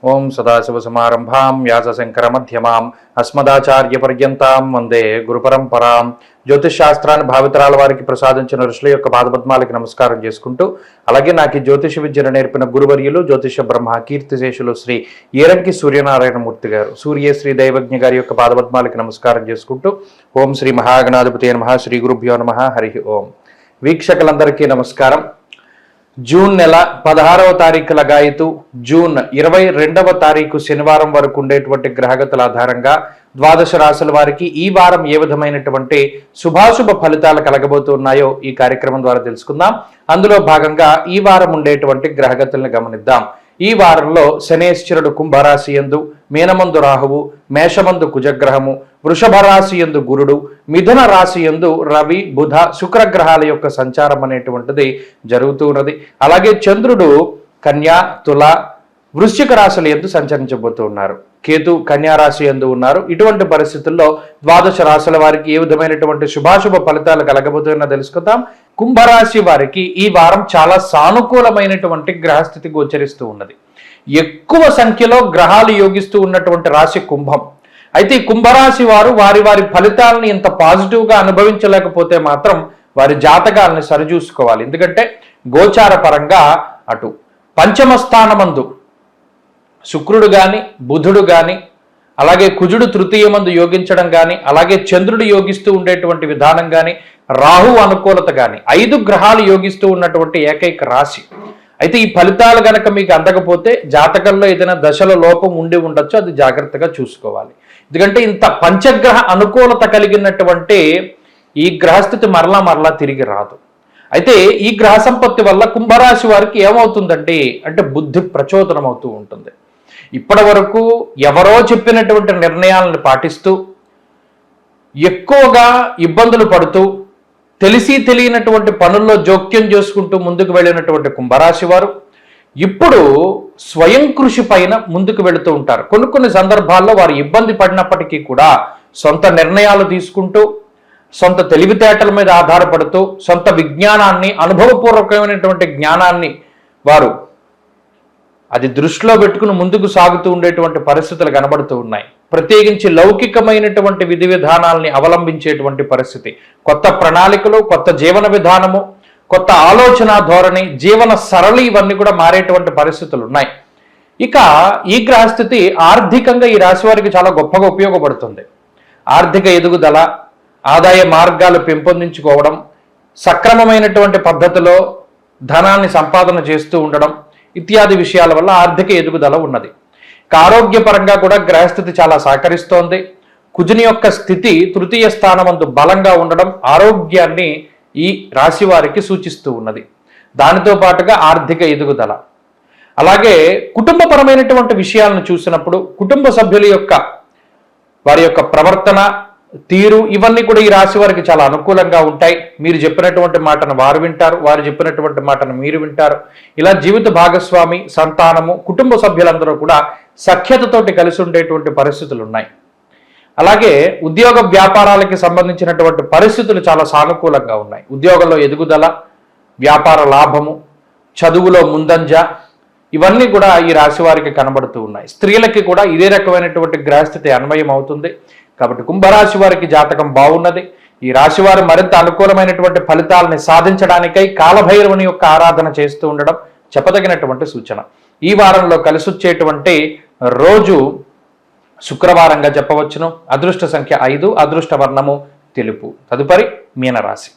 ఓం సదాశివసమారంభాం వ్యాసశంకరమధ్యమాం అస్మదాచార్యపర్యంతాం వందే గురుపరంపరాం. జ్యోతిష్ శాస్త్రాన్ని భావితరాల వారికి ప్రసాదించిన ఋషుల యొక్క పాదపద్మాలకి నమస్కారం చేసుకుంటూ, అలాగే నాకు జ్యోతిష విద్యను నేర్పిన గురువర్యులు జ్యోతిష బ్రహ్మ కీర్తిశేషులు శ్రీ ఏరంకి సూర్యనారాయణమూర్తి గారు, సూర్యశ్రీ దైవజ్ఞ గారి యొక్క పాదపద్మాలకి నమస్కారం చేసుకుంటూ, ఓం శ్రీ మహాగణాధిపతి నమః, శ్రీ గురుభ్యో నమః, హరి ఓం. వీక్షకులందరికీ నమస్కారం. జూన్ నెల 16వ తారీఖు లగాయతు జూన్ 22వ తారీఖు శనివారం వరకు ఉండేటువంటి గ్రహగతుల ఆధారంగా ద్వాదశ రాశుల వారికి ఈ వారం ఏ విధమైనటువంటి శుభాశుభ ఫలితాలు కలగబోతున్నాయో ఈ కార్యక్రమం ద్వారా తెలుసుకుందాం. అందులో భాగంగా ఈ వారం ఉండేటువంటి గ్రహగతులను గమనిద్దాం. ఈ వారంలో శనేశ్వరుడు కుంభరాశి యందు, మీనమందు రాహువు, మేషమందు కుజగ్రహము, వృషభ రాశి యందు గురుడు, మిథున రాశి యందు రవి, బుధ, శుక్రగ్రహాల యొక్క సంచారం అనేటువంటిది జరుగుతూ ఉన్నది. అలాగే చంద్రుడు కన్యా, తుల, వృశ్చిక రాశుల యందు సంచరించబోతూ ఉన్నారు. కేతు కన్యా రాశి యందు ఉన్నారు. ఇటువంటి పరిస్థితుల్లో ద్వాదశ రాశుల వారికి ఏ విధమైనటువంటి శుభాశుభ ఫలితాలు కలగబోతున్నా తెలుసుకుందాం. కుంభరాశి వారికి ఈ వారం చాలా సానుకూలమైనటువంటి గ్రహస్థితి గోచరిస్తూ ఉన్నది. ఎక్కువ సంఖ్యలో గ్రహాలు యోగిస్తూ ఉన్నటువంటి రాశి కుంభం. అయితే ఈ కుంభరాశి వారు వారి వారి ఫలితాలను ఇంత పాజిటివ్గా అనుభవించలేకపోతే మాత్రం వారి జాతకాలను సరిచూసుకోవాలి. ఎందుకంటే గోచార పరంగా అటు పంచమ స్థానమందు శుక్రుడు కానీ, బుధుడు కానీ, అలాగే కుజుడు తృతీయమందు యోగించడం కానీ, అలాగే చంద్రుడు యోగిస్తూ ఉండేటువంటి విధానం కానీ, రాహు అనుకూలత కానీ, 5 గ్రహాలు యోగిస్తూ ఉన్నటువంటి ఏకైక రాశి. అయితే ఈ ఫలితాలు గనక మీకు అందకపోతే జాతకంలో ఏదైనా దశల లోపం ఉండి ఉండొచ్చు, అది జాగ్రత్తగా చూసుకోవాలి. ఎందుకంటే ఇంత పంచగ్రహ అనుకూలత కలిగినటువంటి ఈ గ్రహస్థితి మరలా తిరిగి రాదు. అయితే ఈ గ్రహ సంపత్తి వల్ల కుంభరాశి వారికి ఏమవుతుందండి అంటే బుద్ధి ప్రచోదనం అవుతూ ఉంటుంది. ఇప్పటి వరకు ఎవరో చెప్పినటువంటి నిర్ణయాలను పాటిస్తూ ఎక్కువగా ఇబ్బందులు పడుతూ తెలిసి తెలియనటువంటి పనుల్లో జోక్యం చేసుకుంటూ ముందుకు వెళ్ళినటువంటి కుంభరాశి వారు ఇప్పుడు స్వయం కృషి పైన ముందుకు వెళుతూ ఉంటారు. కొన్ని సందర్భాల్లో వారు ఇబ్బంది పడినప్పటికీ కూడా సొంత నిర్ణయాలు తీసుకుంటూ, సొంత తెలివితేటల మీద ఆధారపడుతూ, సొంత విజ్ఞానాన్ని, అనుభవపూర్వకమైనటువంటి జ్ఞానాన్ని వారు అది దృష్టిలో పెట్టుకుని ముందుకు సాగుతూ ఉండేటువంటి పరిస్థితులు కనబడుతూ ఉన్నాయి. ప్రత్యేకించి లౌకికమైనటువంటి విధి విధానాలని అవలంబించేటువంటి పరిస్థితి, కొత్త ప్రణాళికలు, కొత్త జీవన విధానము, కొత్త ఆలోచన ధోరణి, జీవన సరళి ఇవన్నీ కూడా మారేటువంటి పరిస్థితులు ఉన్నాయి. ఇక ఈ గ్రహస్థితి ఆర్థికంగా ఈ రాశి వారికి చాలా గొప్పగా ఉపయోగపడుతుంది. ఆర్థిక ఎదుగుదల, ఆదాయ మార్గాలు పెంపొందించుకోవడం, సక్రమమైనటువంటి పద్ధతిలో ధనాన్ని సంపాదన చేస్తూ ఉండడం ఇత్యాది విషయాల వల్ల ఆర్థిక ఎదుగుదల ఉన్నది. ఆరోగ్యపరంగా కూడా గ్రహస్థితి చాలా సహకరిస్తోంది. కుజుని యొక్క స్థితి తృతీయ స్థానమందు బలంగా ఉండడం ఆరోగ్యాన్ని ఈ రాశి వారికి సూచిస్తూ ఉన్నది. దానితో పాటుగా ఆర్థిక ఎదుగుదల, అలాగే కుటుంబపరమైనటువంటి విషయాలను చూసినప్పుడు కుటుంబ సభ్యుల యొక్క వారి యొక్క ప్రవర్తన, తీరు ఇవన్నీ కూడా ఈ రాశి వారికి చాలా అనుకూలంగా ఉంటాయి. మీరు చెప్పినటువంటి మాటను వారు వింటారు, వారు చెప్పినటువంటి మాటను మీరు వింటారు. ఇలా జీవిత భాగస్వామి, సంతానము, కుటుంబ సభ్యులందరూ కూడా సఖ్యతతోటి కలిసి ఉండేటువంటి పరిస్థితులు ఉన్నాయి. అలాగే ఉద్యోగ వ్యాపారాలకి సంబంధించినటువంటి పరిస్థితులు చాలా సానుకూలంగా ఉన్నాయి. ఉద్యోగంలో ఎదుగుదల, వ్యాపార లాభము, చదువులో ముందంజ ఇవన్నీ కూడా ఈ రాశి వారికి కనబడుతూ ఉన్నాయి. స్త్రీలకి కూడా ఇదే రకమైనటువంటి గ్రహస్థితి అన్వయం అవుతుంది. కాబట్టి కుంభరాశి వారికి జాతకం బాగున్నది. ఈ రాశి వారు మరింత అనుకూలమైనటువంటి ఫలితాలని సాధించడానికై కాలభైరవుని యొక్క ఆరాధన చేస్తూ ఉండడం చెప్పదగినటువంటి సూచన. ఈ వారంలో కలిసొచ్చేటువంటి రోజు శుక్రవారంగా చెప్పవచ్చును. అదృష్ట సంఖ్య 5, అదృష్ట వర్ణము తెలుపు. తదుపరి మీనరాశి.